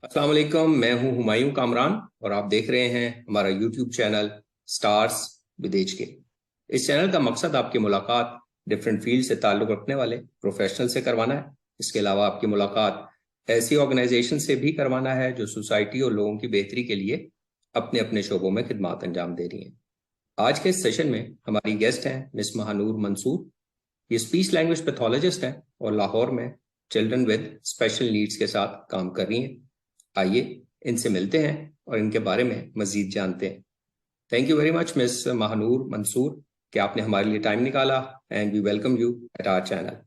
अस्सलाम वालेकुम। मैं हूं हुमायूं कामरान और आप देख रहे हैं हमारा YouTube channel stars with age के। इस चैनल का मकसद आपकी मुलाकात डिफरेंट फील्ड से ताल्लुक़ रखने वाले प्रोफेशनल से करवाना है। इसके अलावा आपकी मुलाकात ऐसी ऑर्गेनाइजेशन से भी करवाना है जो सोसाइटी और लोगों की बेहतरी के लिए अपने अपने शोबों में खिदमत अंजाम दे रही हैं। आज के इस सेशन में हमारी गेस्ट हैं मिस महानूर मंसूर। ये स्पीच लैंग्वेज पैथोलॉजिस्ट हैं और लाहौर में चिल्ड्रन विद स्पेशल नीड्स के साथ काम कर रही हैं। आइए इनसे मिलते हैं और इनके बारे में मजीद जानते हैं। Thank you very much miss Mahnoor Mansoor कि आपने हमारे लिए टाइम निकाला and we welcome you at our channel.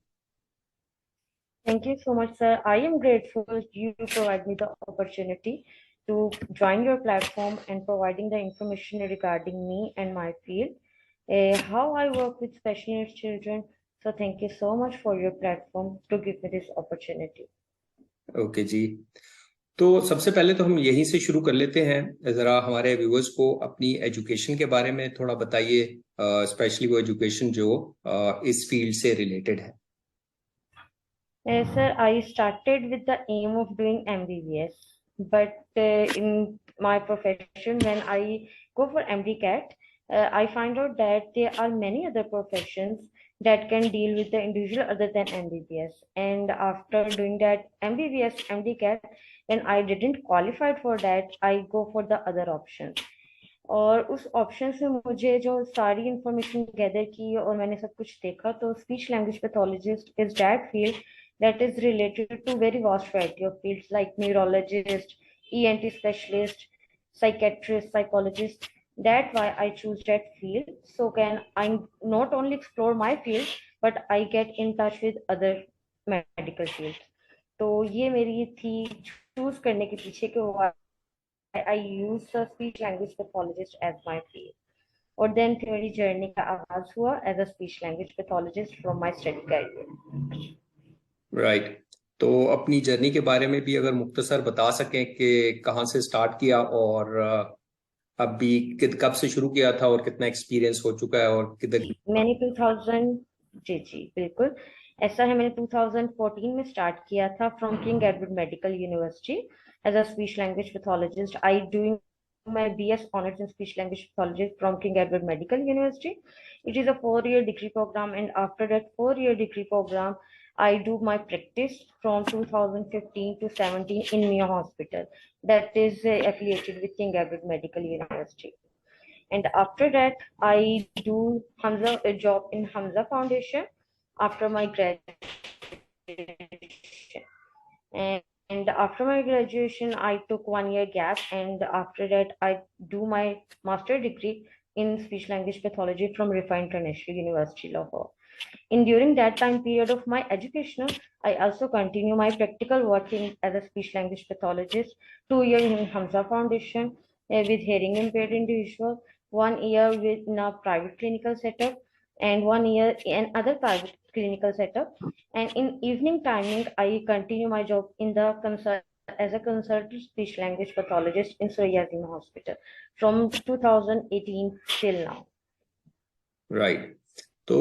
Thank you so much, sir. I am grateful you provide me the opportunity to join your platform and providing the information regarding me and my field, how I work with special needs children. So thank you so much for your platform to give me this opportunity. Okay जी, तो सबसे पहले तो हम यहीं से शुरू कर लेते हैं। ज़रा हमारे व्यूअर्स को अपनी एजुकेशन के बारे में थोड़ा बताइए, स्पेशली वो एजुकेशन जो इस फील्ड से रिलेटेड है। Sir, I started with the aim of doing MBBS, but in my profession, when I go for MD-CAT, I find out that there are many other professions that can deal with the individual other than MBBS. And after doing that MBBS, MD-CAT, when I didn't qualify for that, I go for the other option. और उस option से मुझे जो सारी information gather की और मैंने सब कुछ देखा, तो speech language pathologist is that field that is related to very vast variety of fields like neurologist, ENT specialist, psychiatrist, psychologist. That's why I choose that field. So can I not only explore my field, but I get in touch with other medical fields. तो ये मेरी थी choose करने के पीछे कि I use the speech language pathologist as my field. और then फिर मेरी जर्नी का आगाज हुआ as a speech language pathologist from my study career. Right, तो अपनी जर्नी के बारे में भी अगर मुख्तसर बता सकें कि कहाँ से स्टार्ट किया और अभी कब से शुरू किया था और कितना एक्सपीरियंस हो चुका है और किधर। मैंने 2000 जी जी बिल्कुल ऐसा है, मैंने 2014 में स्टार्ट किया था from King Edward Medical University as a speech language pathologist. I doing my BS honors in speech language pathology from King Edward Medical University. It is a 4-year degree program, and after that 4-year degree program, I do my practice from 2015 to 17 in Mia Hospital, that is affiliated with King Edward Medical University. And after that, I do Hamza a job in Hamza Foundation after my graduation. And after my graduation, I took 1 year gap, and after that, I do my master degree in speech language pathology from Rifa International University, Lahore. In during that time period of my education, I also continue my practical working as a speech language pathologist. 2 years in Hamza Foundation with hearing impaired individual, 1 year with in a private clinical setup, and 1 year in other private clinical setup. And in evening timing, I continue my job in the consult as a consultant speech language pathologist in Surya Azim Hospital from 2018 till now. Right, तो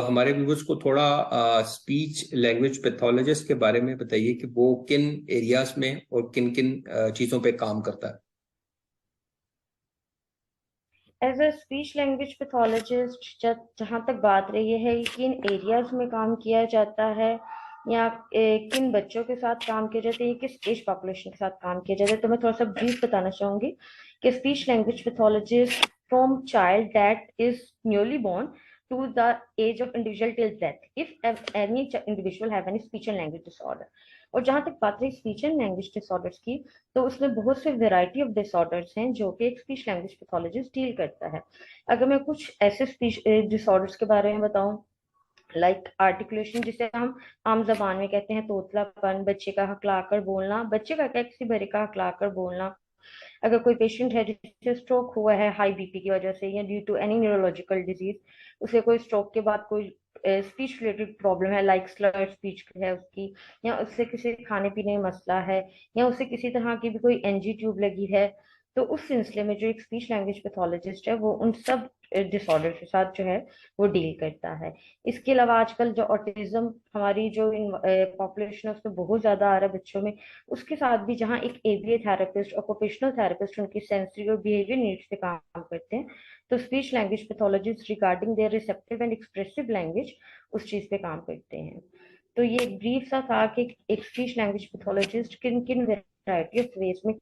हमारे viewers को थोड़ा speech language pathologist के बारे में बताइए कि वो किन एरियाज में और किन किन चीज़ों पे काम करता है। As a speech language pathologist, जहाँ तक बात रही है किन एरियाज में काम किया जाता है या किन बच्चों के साथ काम किया जाता है, किस एज पॉपुलेशन के साथ काम किया जाता है, तो मैं थोड़ा सा ब्रीफ बताना चाहूंगी कि speech language pathologist from child that is newly born to the age of individual till death if any individual have any speech and language disorder. और जहाँ तक बात रही स्पीच एंड लैंग्वेज डिसऑर्डर्स की, तो उसमें बहुत से वेराइटी ऑफ डिसऑर्डर्स हैं जो कि एक स्पीच लैंग्वेज पैथोलॉजिस्ट डील करता है। अगर मैं कुछ ऐसे स्पीच डिसऑर्डर्स के बारे में बताऊं, लाइक आर्टिकुलेशन, जिसे हम आम जबान में कहते हैं तोतलापन, बच्चे का हकलाकर बोलना, बच्चे का क्या किसी बड़े का हकलाकर बोलना। अगर कोई पेशेंट है जिसे स्ट्रोक हुआ है हाई बीपी की वजह से या due to any neurological disease, उसे कोई स्ट्रोक के बाद कोई स्पीच रिलेटेड प्रॉब्लम है लाइक स्लर स्पीच है उसकी, या उससे किसी खाने पीने में मसला है, या उसे किसी तरह की भी कोई एनजी ट्यूब लगी है, तो उस सिलसिले में जो एक स्पीच लैंग्वेज पैथोलॉजिस्ट है वो उन सब डिसऑर्डर के साथ जो है वो डील करता है। इसके अलावा आजकल जो ऑटिज्म हमारी जो पॉपुलेशन है उसमें बहुत ज्यादा आ रहा है बच्चों में, उसके साथ भी जहाँ एक एबीए थेरेपिस्ट, ऑक्यूपेशनल थेरेपिस्ट उनकी सेंसरी और बिहेवियर नीड्स पे काम करते हैं, तो speech language pathologist regarding their receptive and expressive language उस चीज पे काम करते हैं। तो ये ब्रीफ सा था कि एक स्पीच लैंग्वेज पैथोलॉजिस्ट किन किन वैरायटी ऑफ वेज में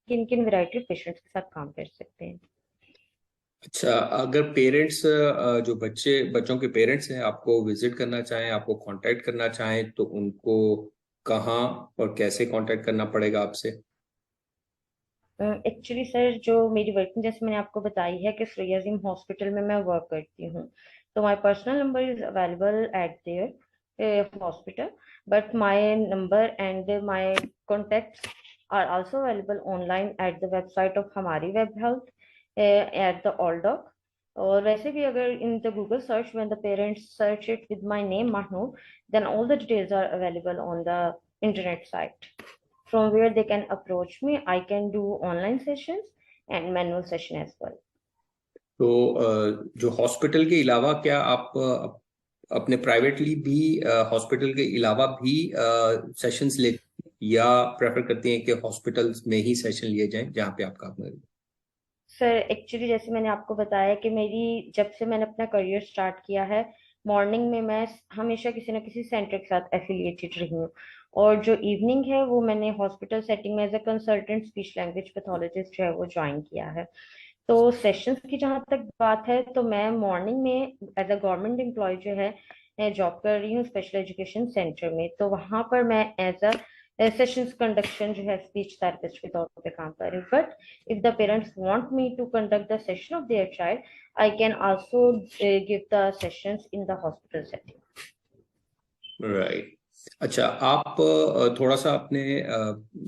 किन किन वैरायटी ऑफ पेशेंट्स के साथ काम कर सकते हैं। अच्छा, अगर पेरेंट्स जो बच्चों के पेरेंट्स हैं आपको विजिट करना चाहें, आपको कांटेक्ट करना चाहें, तो उनको कहाँ और कैसे कांटेक्ट करना पड़ेगा आपसे? एक्चुअली सर जो मेरी वर्किंग जैसे मैंने आपको बताई है कि श्रेया जिम हॉस्पिटल में मैं वर्क करती हूँ, तो my personal number is available at their hospital, but my number and my contacts are also available online at the website of हमारी web health at the all doc. और वैसे भी अगर in the Google search when the parents search it with my name Mahnoor, then all the details are available on the internet site from where they can approach me. I can do online sessions and manual session as well. तो जो hospital के अलावा क्या आप अपने privately भी hospital के अलावा भी सेशंस लेते हैं, या प्रेफर करती हैं कि हॉस्पिटल्स में ही सेशन लिए जाएं जहाँ पे आप काम करें? सर एक्चुअली जैसे मैंने आपको बताया कि मेरी जब से मैंने अपना करियर स्टार्ट किया है, मॉर्निंग में मैं हमेशा किसी ना किसी सेंटर के साथ एफिलिएटेड रही हूँ, और जो इवनिंग है वो मैंने हॉस्पिटल सेटिंग में as a consultant speech language pathologist जो है वो ज्वाइन किया है। तो सेशंस की जहाँ तक बात है तो मैं मॉर्निंग में एज अ गवर्नमेंट एम्प्लॉय जो है मैं जॉब कर रही हूँ स्पेशल एजुकेशन सेंटर में, तो वहाँ पर मैं एज अ सेशंस कंडक्शन जो है स्पीच थेरेपिस्ट के तौर पे काम कर रही हूँ। But if the parents want me to conduct the session of their child, I can also give the sessions in the hospital setting. Right. अच्छा, आप थोड़ा सा अपने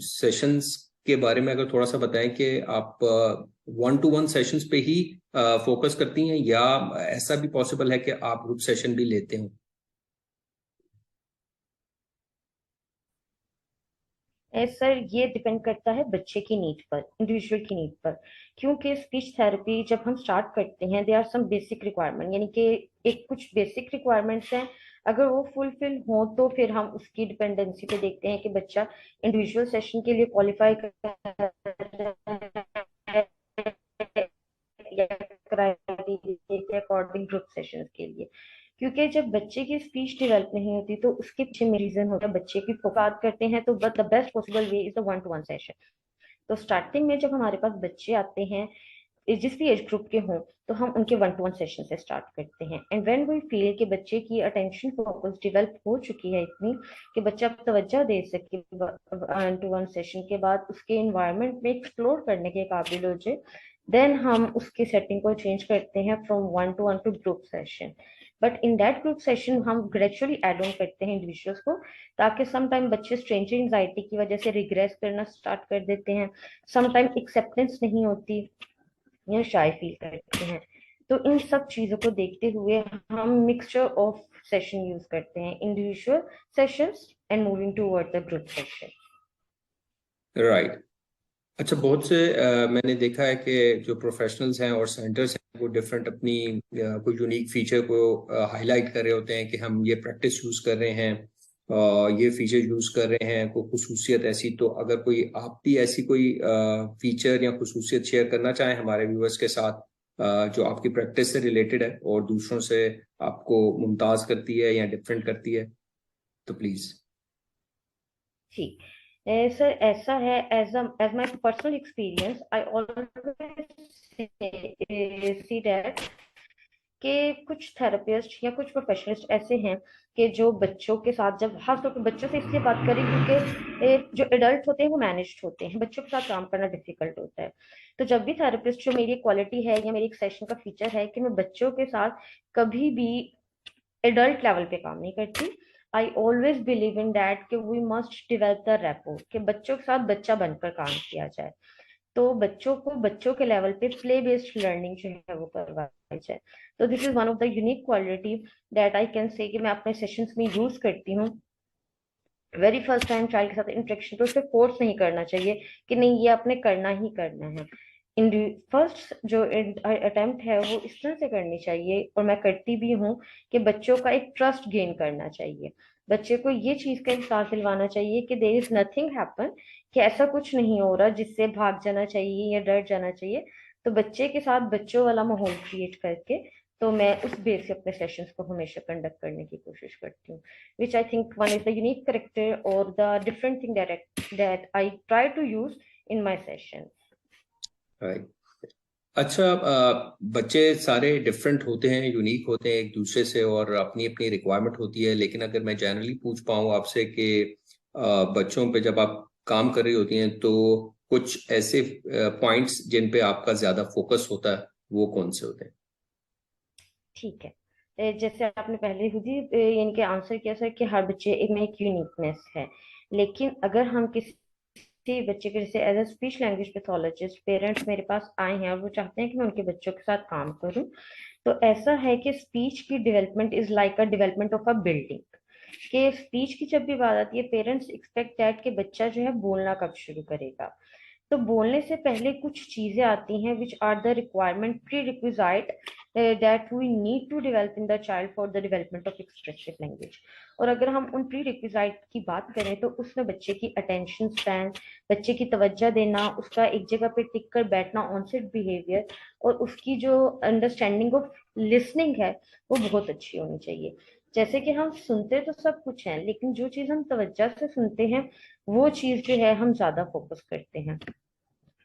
सेशंस के बारे में अगर थोड़ा सा बताएं कि आप 1-to-1 सेशंस पे ही फोकस करती हैं, या ऐसा भी पॉसिबल है कि आप ग्रुप सेशन भी लेते हो? सर ये डिपेंड करता है बच्चे की नीड पर, इंडिविजुअल की नीड पर, क्योंकि स्पीच थेरेपी जब हम स्टार्ट करते हैं they are some basic requirement, यानी कि एक कुछ बेसिक रिक्वायरमेंट्स हैं, अगर वो फुलफिल हो तो फिर हम उसकी डिपेंडेंसी पे देखते हैं कि बच्चा इंडिविजुअल सेशन के लिए क्वालिफाई कर या क्राइटेरिया के अकॉर्डिंग ग्रुप सेशंस के लिए। क्योंकि जब बच्चे की स्पीच डेवलप नहीं होती तो उसके पीछे में रीजन होता है बच्चे की बात करते हैं, तो the best possible way is the 1-to-1 session. तो स्टार्टिंग में जब हमारे पास बच्चे आते हैं जिस भी एज ग्रुप के हों, तो हम उनके 1-to-1 सेशन से स्टार्ट करते हैं, एंड व्हेन वी फील कि बच्चे की अटेंशन फोकस डेवलप हो चुकी है इतनी कि बच्चा तवज्जो दे सके 1-to-1 सेशन के बाद उसके इन्वायरमेंट में एक्सप्लोर करने के काबिल हो जाए, देन हम उसकी सेटिंग को चेंज करते हैं from 1-to-1 to group session. But in that group session हम ग्रेजुअली एड ऑन करते हैं इंडिविजुअल्स को, ताकि सम टाइम बच्चे स्ट्रेंजर एंजाइटी की वजह से रिग्रेस करना स्टार्ट कर देते हैं, सम टाइम एक्सेप्टेंस नहीं होती या शाय फील करते हैं। तो इन सब चीजों को देखते हुए हम मिक्सचर ऑफ सेशन यूज करते हैं, individual sessions and moving toward the group session. Right. अच्छा, बहुत से मैंने देखा है कि जो प्रोफेशनल्स हैं और सेंटर्स हैं वो डिफरेंट अपनी कोई यूनिक फीचर को हाईलाइट कर रहे होते हैं कि हम ये प्रैक्टिस यूज कर रहे हैं, ये फीचर यूज कर रहे हैं, कोई खुसूसियत ऐसी। तो अगर कोई आप भी ऐसी कोई फीचर या खुसूसियत शेयर करना चाहें हमारे व्यूअर्स के साथ, जो आपकी प्रैक्टिस से रिलेटेड है और दूसरों से आपको मुमताज करती है या डिफरेंट करती है, तो प्लीज। जी सर ऐसा है, as my personal experience I always see that कि कुछ थेरेपिस्ट या कुछ प्रोफेशनलिस्ट ऐसे हैं कि जो बच्चों के साथ, जब खासतौर पर बच्चों से इसलिए बात करें क्योंकि जो एडल्ट होते हैं वो मैनेज्ड होते हैं, बच्चों के साथ काम करना डिफिकल्ट होता है। तो जब भी थेरेपिस्ट, जो मेरी क्वालिटी है या मेरी एक सेशन का फीचर है कि मैं बच्चों के साथ कभी भी एडल्ट लेवल पे काम नहीं करती, I always believe in that कि we must develop the rapport, कि बच्चों के साथ बच्चा बनकर काम किया जाए, तो बच्चों को बच्चों के लेवल पे प्ले बेस्ड लर्निंग जो है वो करवाई जाए। तो this is one of the unique quality that I can say कि मैं अपने सेशंस में यूज करती हूँ, वेरी फर्स्ट टाइम चाइल्ड के साथ इंटरेक्शन पे उस पर फोर्स नहीं करना चाहिए कि नहीं ये आपने करना ही करना है। फर्स्ट जो अटेम्प्ट है वो इस तरह से करनी चाहिए, और मैं करती भी हूँ, कि बच्चों का एक ट्रस्ट गेन करना चाहिए। बच्चे को ये चीज का एहसास दिलवाना चाहिए कि देयर इज नथिंग हैपन, कि ऐसा कुछ नहीं हो रहा जिससे भाग जाना चाहिए या डर जाना चाहिए। तो बच्चे के साथ बच्चों वाला माहौल क्रिएट करके, तो मैं उस बेस से अपने सेशंस को हमेशा कंडक्ट करने की कोशिश करती हूँ, which I think one is the unique character or the different thing that I try to use in my sessions. Right. अच्छा, बच्चे सारे डिफरेंट होते हैं, यूनिक होते हैं एक दूसरे से, और अपनी अपनी रिक्वायरमेंट होती है। लेकिन अगर मैं जनरली पूछ पाऊँ आपसे कि बच्चों पे जब आप काम कर रही होती हैं तो कुछ ऐसे पॉइंट्स जिन पे आपका ज्यादा फोकस होता है, वो कौन से होते हैं? ठीक है। जैसे आपने पहले खुद ही यानी कि आंसर किया सर, कि हर बच्चे में एक यूनिकनेस है। लेकिन अगर हम किसी बच्चे के, जैसे as a speech language pathologist, parents मेरे पास आए हैं और वो चाहते हैं कि मैं उनके बच्चों के साथ काम करूं, तो ऐसा है कि स्पीच की development is like a development of a building. कि स्पीच की जब भी बात आती है, पेरेंट्स एक्सपेक्ट दैट कि बच्चा जो है बोलना कब शुरू करेगा। तो बोलने से पहले कुछ चीजें आती हैं which are the requirement prerequisite that we need to develop in the child for the development of expressive language. और अगर हम उन प्री रिक्विजाइट की बात करें तो उसमें बच्चे की अटेंशन स्पैन, बच्चे की तवज्जो देना, उसका एक जगह पे टिक कर बैठना, ऑनसेट बिहेवियर, और उसकी जो अंडरस्टैंडिंग ऑफ लिसनिंग है वो बहुत अच्छी होनी चाहिए। जैसे कि हम सुनते तो सब कुछ है, लेकिन जो चीज हम तवज्जो से सुनते हैं वो चीज जो है हम ज्यादा फोकस करते हैं।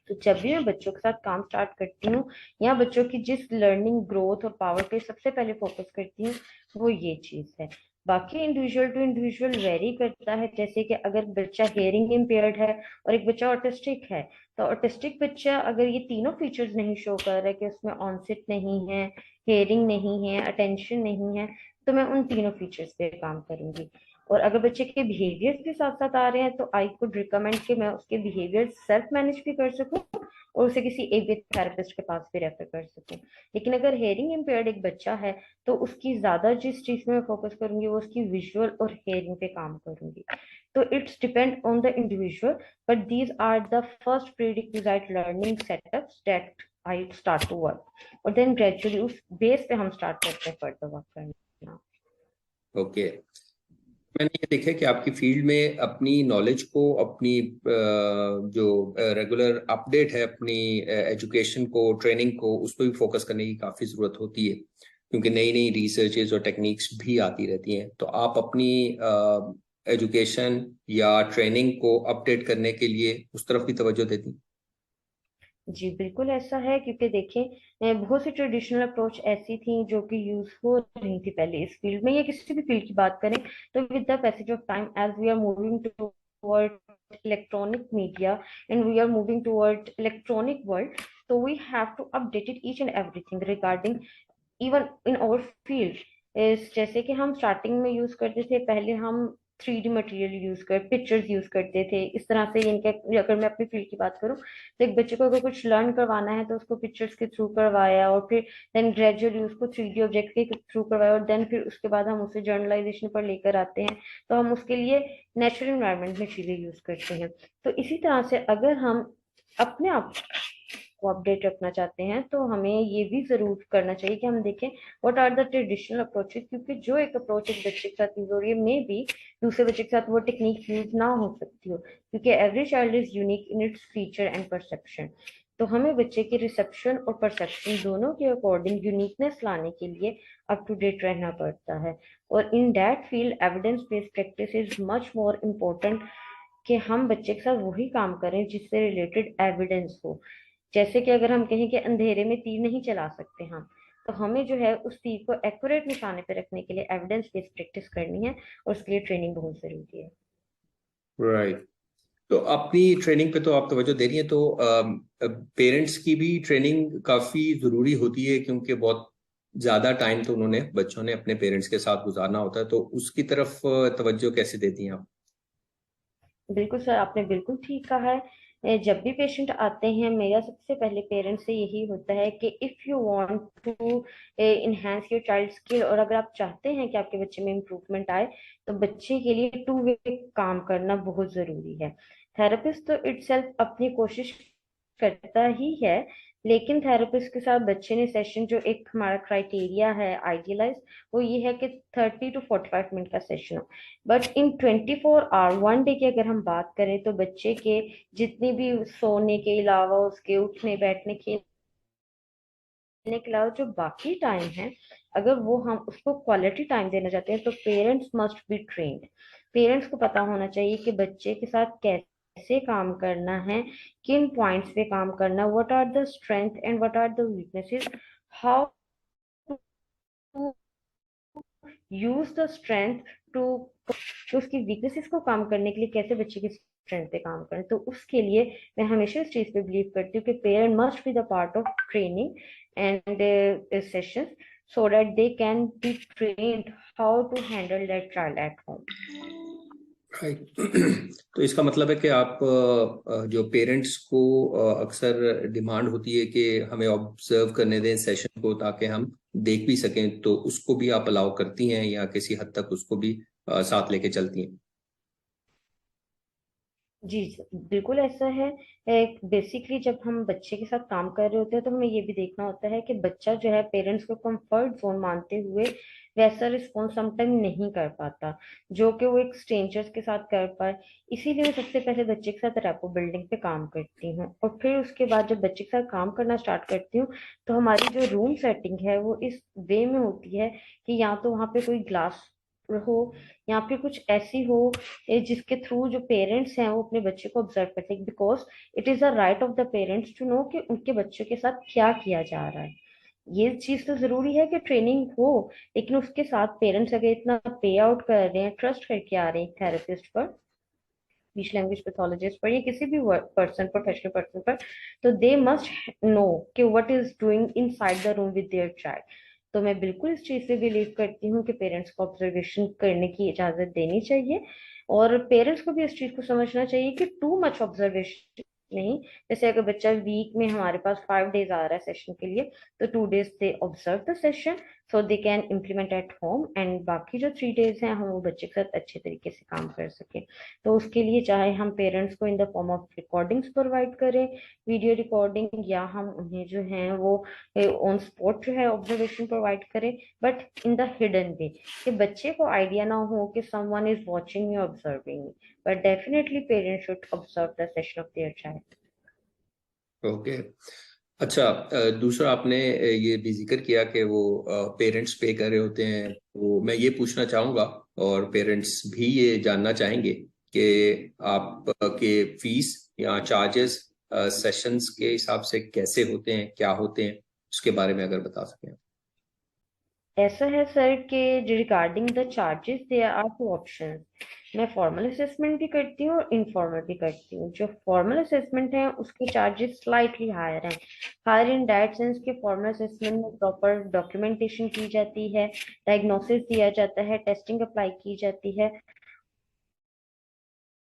तो जब भी मैं बच्चों के साथ काम स्टार्ट करती हूँ, या बच्चों की जिस लर्निंग ग्रोथ और पावर पे सबसे पहले फोकस करती हूँ, वो ये चीज है। बाकी इंडिविजुअल टू इंडिविजुअल वेरी करता है। जैसे कि अगर बच्चा हेयरिंग इम्पेयर्ड है और एक बच्चा ऑटिस्टिक है, तो ऑटिस्टिक बच्चा अगर ये तीनों फीचर्स नहीं शो कर रहा है, कि उसमें ऑनसेट नहीं है, हेयरिंग नहीं है, अटेंशन नहीं है, तो मैं उन तीनों फीचर्स पे काम करूंगी। और अगर बच्चे के बिहेवियर के साथ साथ आ रहे हैं, तो आई कुड रिकमेंड कि मैं उसके बिहेवियर सेल्फ मैनेज भी कर सकूं और उसे किसी एबीए थेरेपिस्ट के पास भी रेफर कर सकूं। लेकिन अगर हेयरिंग इम्पेयर्ड एक बच्चा है, तो उसकी ज्यादा जिस चीज में मैं फोकस करूंगी वो उसकी विजुअल और हेयरिंग पे काम करूंगी। तो it's depend on the individual, but these are the first prerequisite learning setups that I start to work, और देन ग्रेजुअली उस बेस पे हम स्टार्ट करते हैं फर्दर वर्क करना। ओके। मैंने ये देखा कि आपकी फील्ड में अपनी नॉलेज को, अपनी जो रेगुलर अपडेट है अपनी एजुकेशन को, ट्रेनिंग को, उस पर भी फोकस करने की काफ़ी ज़रूरत होती है, क्योंकि नई नई रिसर्चेज और टेक्निक्स भी आती रहती हैं। तो आप अपनी एजुकेशन या ट्रेनिंग को अपडेट करने के लिए उस तरफ भी तवज्जो देती हैं? जी बिल्कुल ऐसा है, क्योंकि देखें बहुत सी ट्रेडिशनल अप्रोच ऐसी थी जो कि यूज हो रही थी पहले इस फील्ड में, या किसी भी फील्ड की बात करें, तो with the passage of time as we are moving toward electronic media and we are moving toward electronic world, तो we have to update it each and everything regarding even in our field. जैसे कि हम starting में use करते थे, पहले हम 3D material use कर पिक्चर्स यूज करते थे इस तरह से। इनके अगर मैं अपनी फील्ड की बात करूं, तो एक बच्चे को अगर कुछ लर्न करवाना है तो उसको पिक्चर्स के थ्रू करवाया, और फिर देन ग्रेजुअली उसको 3D ऑब्जेक्ट के थ्रू करवाया, और देन फिर उसके बाद हम उसे जर्नलाइजेशन पर लेकर आते हैं। तो हम उसके लिए नेचुरल इन्वायरमेंट में चीजें यूज करते हैं। तो इसी तरह से अगर हम अपने आप को अपडेट रखना चाहते हैं, तो हमें ये भी जरूर करना चाहिए कि हम देखें what are the traditional approaches, क्योंकि जो एक अप्रोच एक बच्चे के साथ यूज हो रही है, मे बी दूसरे बच्चे के साथ वो टेक्निक यूज ना हो सकती हो, क्योंकि every child is unique in its feature and perception. तो हमें बच्चे के रिसेप्शन और परसेप्शन दोनों के अकॉर्डिंग यूनिकनेस लाने के लिए अप टू डेट रहना पड़ता है। और in that field evidence based practice is much more important, कि हम बच्चे के साथ वही काम करें जिससे रिलेटेड एविडेंस हो। जैसे कि अगर हम कहें कि अंधेरे में तीर नहीं चला सकते हम, तो हमें जो है उस तीर को एक्यूरेट निशाने पे रखने के लिए एविडेंस बेस्ड प्रैक्टिस करनी है, और उसके लिए ट्रेनिंग बहुत जरूरी है। राइट। तो अपनी ट्रेनिंग पे तो आप तवज्जो दे रही हैं, तो पेरेंट्स की भी ट्रेनिंग काफ़ी ज़रूरी होती है, क्योंकि बहुत ज़्यादा टाइम तो उन्होंने, बच्चों ने अपने पेरेंट्स के साथ गुजारना होता है। तो उसकी तरफ तवज्जो कैसे देती हैं आप? बिल्कुल सर, आपने बिल्कुल ठीक कहा है। जब भी पेशेंट आते हैं मेरा सबसे पहले पेरेंट्स से यही होता है कि if you want to enhance your child skill, और अगर आप चाहते हैं कि आपके बच्चे में इम्प्रूवमेंट आए, तो बच्चे के लिए टू वे काम करना बहुत ज़रूरी है। थेरेपिस्ट तो इटसेल्फ अपनी कोशिश करता ही है, लेकिन थेरेपिस्ट के साथ बच्चे ने सेशन, जो एक हमारा क्राइटेरिया है आइडियलाइज, वो ये है कि 30 to 45 मिनट का सेशन हो। But in 24 hour one day की अगर हम बात करें, तो बच्चे के जितने भी सोने के अलावा, उसके उठने बैठने खेलने के अलावा जो बाकी टाइम है, अगर वो हम उसको क्वालिटी टाइम देना चाहते हैं, तो parents must be trained. Parents को पता होना चाहिए कि बच्चे के साथ कैसे काम करना है, किन पॉइंट्स पे काम करना, what are the strength and what are the weaknesses, how to use the strength to, तो उसकी वीकनेसेस को काम करने के लिए कैसे बच्चे की स्ट्रेंथ पे काम करें। तो उसके लिए मैं हमेशा इस चीज पे बिलीव करती हूँ कि parent must be the part of training and sessions, so that they can be trained how to handle that child at home. Right. तो इसका मतलब है कि आप जो पेरेंट्स को अक्सर डिमांड होती है कि हमें ऑब्जर्व करने दें सेशन को, ताकि हम देख भी सकें, तो उसको भी आप अलाउ करती हैं या किसी हद तक उसको भी साथ लेके चलती हैं? जी बिल्कुल ऐसा है। बेसिकली जब हम बच्चे के साथ काम कर रहे होते हैं, तो हमें ये भी देखना होता है कि बच्चा जो है पेरेंट्स को कंफर्ट जोन मानते हुए वैसा रिस्पॉन्स समटाइम नहीं कर पाता जो कि वो एक स्ट्रेंजर्स के साथ कर पाए। इसीलिए मैं सबसे पहले बच्चे के साथ रैपो बिल्डिंग पे काम करती हूँ, और फिर उसके बाद जब बच्चे के साथ काम करना स्टार्ट करती हूँ, तो हमारी जो रूम सेटिंग है वो इस वे में होती है कि या तो वहाँ पे कोई ग्लास हो, या फिर कुछ ऐसी हो जिसके थ्रू जो पेरेंट्स हैं वो अपने बच्चे को ऑब्जर्व करते हैं, because it is the right of the parents to know कि उनके बच्चों के साथ क्या किया जा रहा है। ये चीज तो जरूरी है कि ट्रेनिंग हो, लेकिन उसके साथ पेरेंट्स अगर इतना पे आउट कर रहे हैं, ट्रस्ट करके आ रहे हैं थेरेपिस्ट पर, स्पीच लैंग्वेज पैथोलॉजिस्ट पर, या किसी भी पर्सन, प्रोफेशनल पर्सन पर, तो दे मस्ट नो कि what is doing inside the room with their child. तो मैं बिल्कुल इस चीज से बिलीव करती हूँ कि पेरेंट्स को ऑब्जर्वेशन करने की इजाजत देनी चाहिए, और पेरेंट्स को भी इस चीज को समझना चाहिए कि टू मच ऑब्जर्वेशन नहीं। जैसे अगर बच्चा वीक में हमारे पास 5 डेज आ रहा है सेशन के लिए, तो 2 days they observe the session so they can implement at home, and बाकी जो 3 डेज हैं हम वो बच्चे के साथ अच्छे तरीके से काम कर सके। तो उसके लिए चाहे हम पेरेंट्स को in the form of recordings provide करें, वीडियो रिकॉर्डिंग, या हम उन्हें जो है वो ऑन स्पॉट जो है ऑब्जर्वेशन प्रोवाइड करें, बट इन द हिडन वे, कि बच्चे को आइडिया ना हो कि someone is watching me, observing me, but definitely parents should observe the session of their child. Okay. अच्छा, दूसरा आपने ये भी जिक्र किया कि वो पेरेंट्स पे कर रहे होते हैं, वो मैं ये पूछना चाहूँगा, और पेरेंट्स भी ये जानना चाहेंगे कि आप के फीस या चार्जेस सेशंस के हिसाब से कैसे होते हैं, क्या होते हैं, उसके बारे में अगर बता सकें। ऐसा है सर कि regarding the charges there are two options. मैं फॉर्मल असेसमेंट भी करती हूँ और इनफॉर्मल भी करती हूँ। जो फॉर्मल असेसमेंट है उसके चार्जेस स्लाइटली हायर हैं। हायर इन दैट सेंस कि फॉर्मल असेसमेंट में प्रॉपर डॉक्यूमेंटेशन की जाती है, डायग्नोसिस दिया जाता है, टेस्टिंग अप्लाई की जाती है,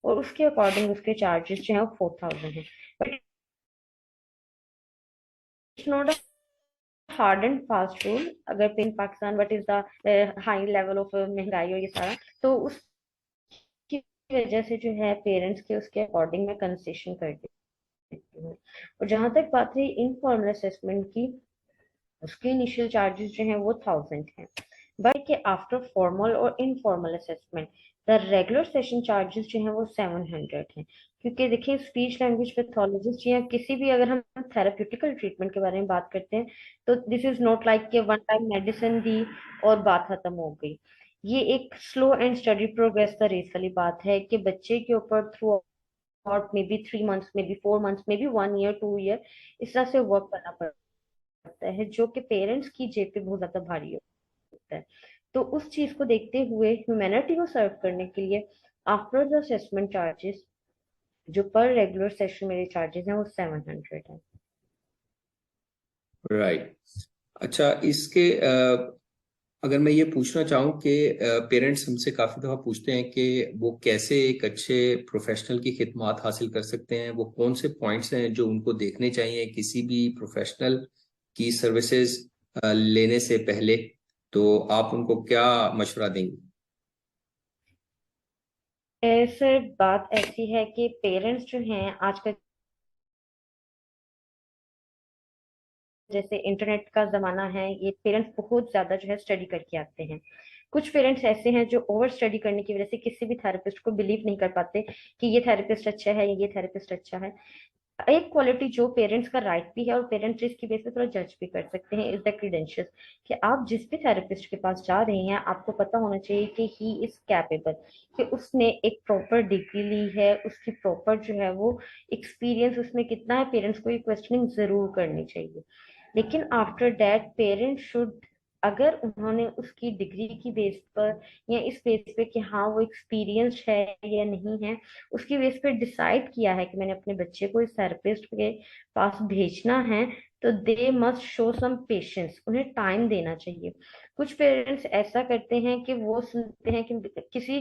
और उसके अकॉर्डिंग उसके चार्जेस जो है वो 4,000 है। But it's not hard and fast rule. अगर in Pakistan what is the high level of महंगाई और ये सारा, तो उसकी वजह से जो है पेरेंट्स के उसके अकॉर्डिंग मैं कंसेशन कर देती हूँ। और जहां तक बात रही इनफॉर्मल असेसमेंट की, उसके इनिशियल चार्जेस जो हैं वो 1,000 हैं। बट के आफ्टर फॉर्मल और informal assessment the regular session charges जो हैं वो 700 हैं। क्योंकि देखिए स्पीच लैंग्वेज पैथोलॉजिस्ट या किसी भी, अगर हम थेराप्यूटिकल ट्रीटमेंट के बारे में बात करते हैं, तो दिस इज नॉट लाइक कि वन टाइम मेडिसिन दी और बात खत्म हो गई। ये एक slow and steady progress the race वाली बात है कि बच्चे के ऊपर throughout maybe 3 months, maybe 4 months, maybe 1 year, 2 year, इस तरह से वर्क करना पड़ता है, जो कि पेरेंट्स की जेब पे बहुत ज्यादा भारी होता है। तो उस चीज को देखते हुए ह्यूमैनिटी को सर्व करने के लिए आफ्टर द असेसमेंट चार्जेस, जो पर रेगुलर सेशन मेरे चार्जेस हैं वो 700 है। राइट। अच्छा, इसके अगर मैं ये पूछना चाहूँ कि पेरेंट्स हमसे काफ़ी दफ़ा पूछते हैं कि वो कैसे एक अच्छे प्रोफेशनल की खिदमत हासिल कर सकते हैं, वो कौन से पॉइंट्स हैं जो उनको देखने चाहिए किसी भी प्रोफेशनल की सर्विसेज लेने से पहले, तो आप उनको क्या मशवरा देंगे? सर बात ऐसी है कि पेरेंट्स जो हैं आजकल, जैसे इंटरनेट का जमाना है, ये पेरेंट्स बहुत ज्यादा जो है स्टडी करके आते हैं। कुछ पेरेंट्स ऐसे हैं जो ओवर स्टडी करने की वजह से किसी भी थेरेपिस्ट को बिलीव नहीं कर पाते कि ये थेरेपिस्ट अच्छा है या ये थेरेपिस्ट अच्छा है। एक क्वालिटी जो पेरेंट्स का राइट भी है और पेरेंट्स इसकी बेस पे थोड़ा जज भी कर सकते हैं इज द क्रीडेंशियल्स, कि आप जिस भी थेरेपिस्ट के पास जा रहे हैं आपको पता होना चाहिए कि ही इज कैपेबल, कि उसने एक प्रॉपर डिग्री ली है, उसकी प्रॉपर जो है वो एक्सपीरियंस उसमें कितना है। पेरेंट्स को ये क्वेश्चनिंग जरूर करनी चाहिए। लेकिन आफ्टर दैट पेरेंट्स शुड, अगर उन्होंने उसकी डिग्री की बेस पर या इस बेस पे कि हाँ वो एक्सपीरियंस है या नहीं है, उसकी बेस पे डिसाइड किया है कि मैंने अपने बच्चे को इस थेरेपिस्ट के पास भेजना है, तो they must show some patience, उन्हें टाइम देना चाहिए। कुछ पेरेंट्स ऐसा करते हैं कि वो सुनते हैं कि किसी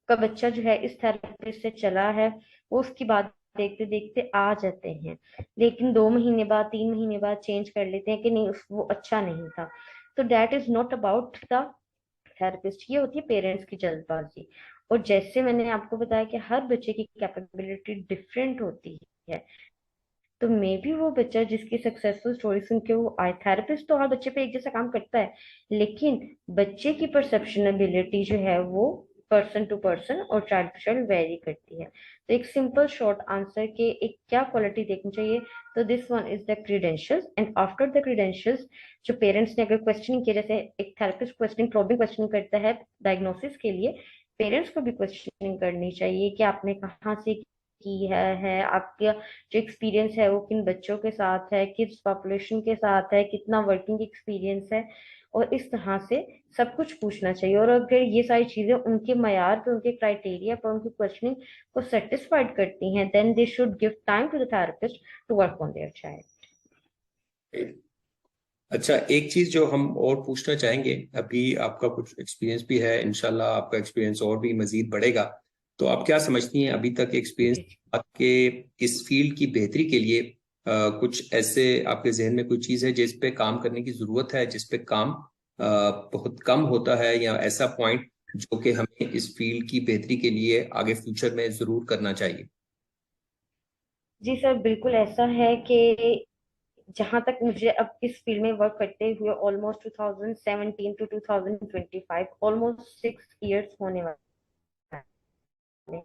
का बच्चा जो है इस थेरेपिस्ट से चला है, वो उसकी बात देखते देखते आ जाते हैं, लेकिन 2 महीने बाद 3 महीने बाद चेंज कर लेते हैं कि नहीं वो अच्छा नहीं था। तो that is not about the therapist, ये होती है पेरेंट्स की जल्दबाजी। और जैसे मैंने आपको बताया कि हर बच्चे की कैपेबिलिटी डिफरेंट होती है, तो मे बी वो बच्चा जिसकी सक्सेसफुल स्टोरी सुन के वो आए, थेरेपिस्ट तो हर बच्चे पे एक जैसा काम करता है, लेकिन बच्चे की परसेप्शन एबिलिटी जो है वो पर्सन टू पर्सन और चाइल्ड टू चाइल्ड वेरी करती है। तो एक सिंपल शॉर्ट आंसर के एक क्या क्वालिटी देखनी चाहिए, तो this one is the credentials, and after the credentials जो पेरेंट्स ने अगर क्वेश्चनिंग किया, जैसे एक थेरेपिस्ट क्वेश्चनिंग प्रॉबिंग क्वेश्चनिंग करता है डायग्नोसिस के लिए, पेरेंट्स को भी क्वेश्चनिंग करनी चाहिए कि आपने कहाँ से की है आपका जो एक्सपीरियंस है वो किन बच्चों के साथ है, किस पॉपुलेशन के साथ है, कितना वर्किंग एक्सपीरियंस है, और इस तरह से सब कुछ पूछना चाहिए। और अगर ये सारी चीजें उनके मयार पर, उनके क्राइटेरिया पर, उनकी क्वेश्चनिंग को सेटिस्फाइड करती हैं, then they should give time to the therapist to work on their child. अच्छा, एक चीज जो हम और पूछना चाहेंगे, अभी आपका कुछ एक्सपीरियंस भी है, इंशाल्लाह आपका एक्सपीरियंस और भी मजीद बढ़ेगा, तो आप क्या समझती हैं अभी तक एक्सपीरियंस जी आपके इस फील्ड की बेहतरी के लिए कुछ ऐसे आपके जहन में कोई चीज है जिस पे काम करने की जरूरत है, जिस पे काम बहुत कम होता है, या ऐसा पॉइंट जो कि हमें इस फील्ड की बेहतरी के लिए आगे फ्यूचर में जरूर करना चाहिए? जी सर, बिल्कुल ऐसा है कि जहां तक मुझे अब इस फील्ड में वर्क करते हुए ऑलमोस्ट 2017 टू 2025 ऑलमोस्ट 6 इयर्स होने वाले,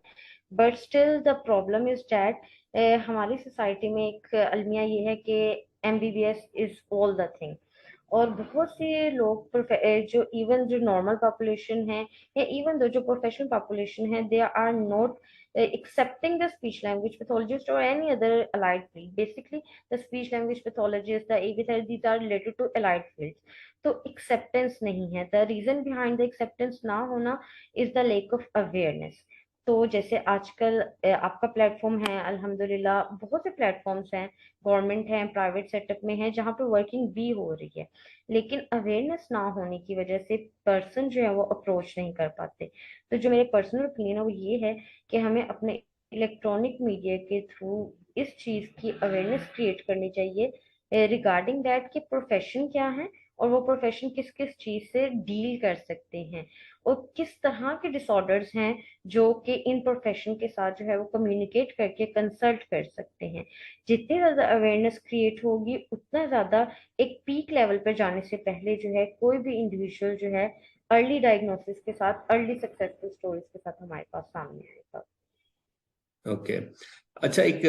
but still the problem is that हमारी सोसाइटी में एक अलमिया ये है कि MBBS is all the thing. और बहुत से लोग जो इवन जो नॉर्मल पॉपुलेशन है या इवन दो जो प्रोफेशनल पॉपुलेशन है, they are not accepting the speech language pathologist or any other allied field. Basically, the speech language pathologist, the AV therapy, these are related to allied fields. तो acceptance नहीं है। The reason behind the acceptance ना होना is the lack of awareness. तो जैसे आजकल आपका platform है, अल्हम्दुलिल्लाह बहुत से प्लेटफॉर्म्स हैं, गवर्नमेंट है, प्राइवेट सेटअप में है, जहाँ पे वर्किंग भी हो रही है, लेकिन अवेयरनेस ना होने की वजह से पर्सन जो है वो अप्रोच नहीं कर पाते। तो जो मेरे पर्सनल ओपिनियन है वो ये है कि हमें अपने इलेक्ट्रॉनिक मीडिया के थ्रू इस चीज की अवेयरनेस क्रिएट करनी चाहिए रिगार्डिंग दैट कि प्रोफेशन क्या है, और वो प्रोफेशन किस किस चीज से डील कर सकते हैं, और किस तरह के डिसऑर्डर्स हैं जो कि इन प्रोफेशन के साथ जो है वो कम्युनिकेट करके कंसल्ट कर सकते हैं। जितनी ज्यादा अवेयरनेस क्रिएट होगी उतना ज्यादा एक पीक लेवल पर जाने से पहले जो है कोई भी इंडिविजुअल जो है अर्ली डायग्नोसिस के साथ, अर्ली सक्सेसफुल स्टोरीज के साथ हमारे पास सामने आएगा। ओके। अच्छा, एक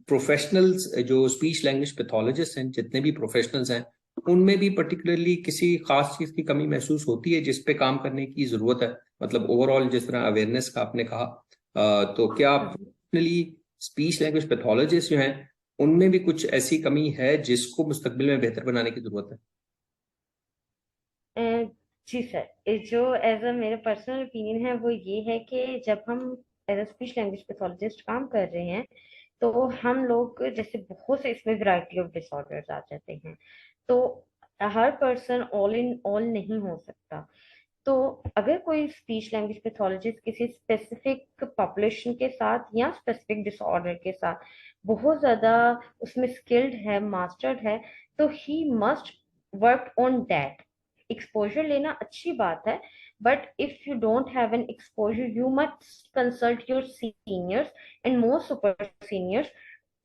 प्रोफेशनल्स जो स्पीच लैंग्वेज पैथोलॉजिस्ट हैं, जितने भी प्रोफेशनल्स हैं, उनमें भी पर्टिकुलरली किसी खास चीज की कमी महसूस होती है जिस पे काम करने की जरूरत है? मतलब ओवरऑल जिस तरह अवेयरनेस का आपने कहा, तो क्या प्रोफेशनली स्पीच लैंग्वेज पैथोलॉजिस्ट जो हैं उनमें भी कुछ ऐसी कमी है जिसको मुस्तकबिल में बेहतर बनाने की जरूरत है? अ, जी सर, जो एज अ मेरा पर्सनल ओपिनियन है वो ये है कि जब हम as a speech language pathologist काम कर रहे हैं, तो हम लोग जैसे बहुत से इसमें वैरायटी ऑफ डिसऑर्डर्स आ जाते हैं। तो हर पर्सन ऑल इन ऑल नहीं हो सकता। तो अगर कोई स्पीच लैंग्वेज पैथोलॉजिस्ट किसी स्पेसिफिक पॉपुलेशन के साथ या स्पेसिफिक डिसऑर्डर के साथ बहुत ज्यादा उसमें स्किल्ड है, मास्टर्ड है, तो he must work on that. Exposure लेना अच्छी बात है, but if you don't have an exposure you must consult your seniors and more super seniors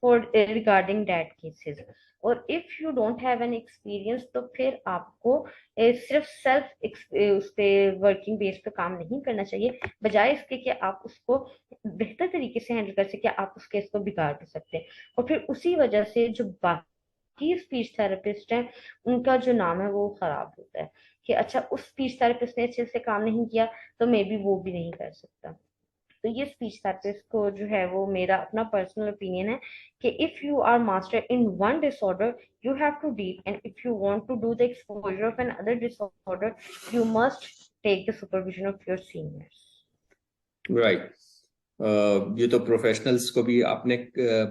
for regarding that cases. और if you don't have an experience तो फिर आपको सिर्फ self उस पे वर्किंग बेस पे काम नहीं करना चाहिए, बजाय इसके कि आप उसको बेहतर तरीके से हैंडल कर सके आप उस केस को बिगाड़ भी सकते हैं। और फिर उसी वजह से जो बाकी स्पीच थेरेपिस्ट हैं उनका जो नाम है वो खराब होता है कि अच्छा उस स्पीच थेरेपिस्ट ने अच्छे से काम नहीं किया तो मे बी वो भी नहीं कर सकता। तो ये स्पीच थेरेपिस्ट को जो है वो मेरा अपना पर्सनल ओपिनियन है कि if you are master in one disorder you have to deal, and if you want to do the exposure of another disorder you must take the supervision of your seniors. Right. ये तो professionals को भी आपने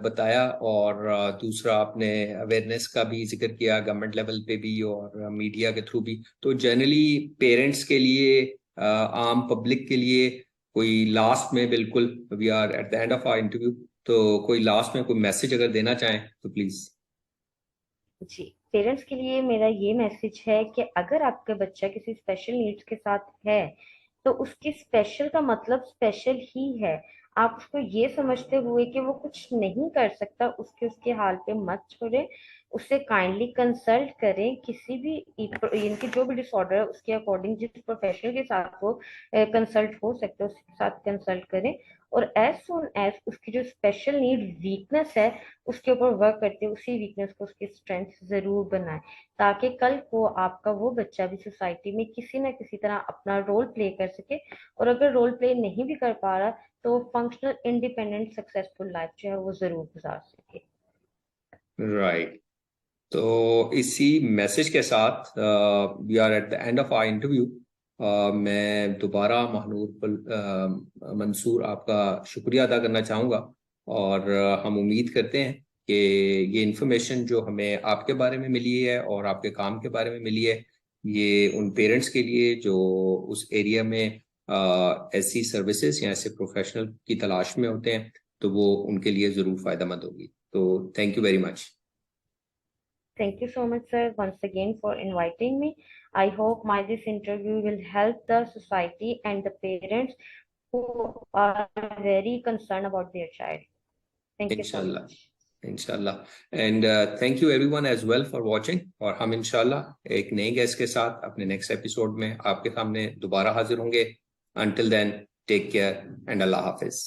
बताया, और दूसरा आपने awareness का भी जिक्र किया गवर्नमेंट लेवल पे भी और मीडिया के थ्रू भी। तो जनरली पेरेंट्स के लिए, आम पब्लिक के लिए कोई लास्ट में, बिल्कुल we are at the end of our interview, तो कोई लास्ट में कोई मैसेज अगर देना चाहें तो प्लीज। जी, पेरेंट्स के लिए मेरा ये मैसेज है कि अगर आपका बच्चा किसी स्पेशल नीड्स के साथ है तो उसकी स्पेशल का मतलब स्पेशल ही है। आप उसको ये समझते हुए कि वो कुछ नहीं कर सकता उसके हाल पे मत छोड़े, उससे काइंडली कंसल्ट करें किसी भी इनकी जो भी डिसऑर्डर है उसके अकॉर्डिंग जिस प्रोफेशनल के साथ वो कंसल्ट हो सकता है उसके साथ कंसल्ट करें। और एज सुन एज उसकी जो स्पेशल नीड वीकनेस है उसके ऊपर वर्क करते हैं, उसी वीकनेस को उसकी स्ट्रेंथ जरूर बनाए, ताकि कल को आपका वो बच्चा भी सोसाइटी में किसी ना किसी तरह अपना रोल प्ले कर सके। और अगर रोल प्ले नहीं भी कर पा रहा तो फंक्शनल इंडिपेंडेंट सक्सेसफुल लाइफ जो है वो जरूर गुजार सके। राइट। तो इसी मैसेज के साथ we are at the end of our interview. मैं दोबारा मंसूर आपका शुक्रिया अदा करना चाहूँगा, और हम उम्मीद करते हैं कि ये इन्फॉर्मेशन जो हमें आपके बारे में मिली है और आपके काम के बारे में मिली है, ये उन पेरेंट्स के लिए जो उस एरिया में ऐसी सर्विसेज या ऐसे प्रोफेशनल की तलाश में होते हैं, तो वो उनके लिए ज़रूर फ़ायदेमंद होगी। तो thank you very much. Thank you so much, sir, once again for inviting me. I hope this interview will help the society and the parents who are very concerned about their child. Thank you so इंशाल्लाह, much. इंशाल्लाह। And thank you everyone as well for watching. और हम इंशाल्लाह एक नई guest के साथ अपने नेक्स्ट एपिसोड में आपके सामने दोबारा हाजिर होंगे। Until then, take care and अल्लाह हाफिज।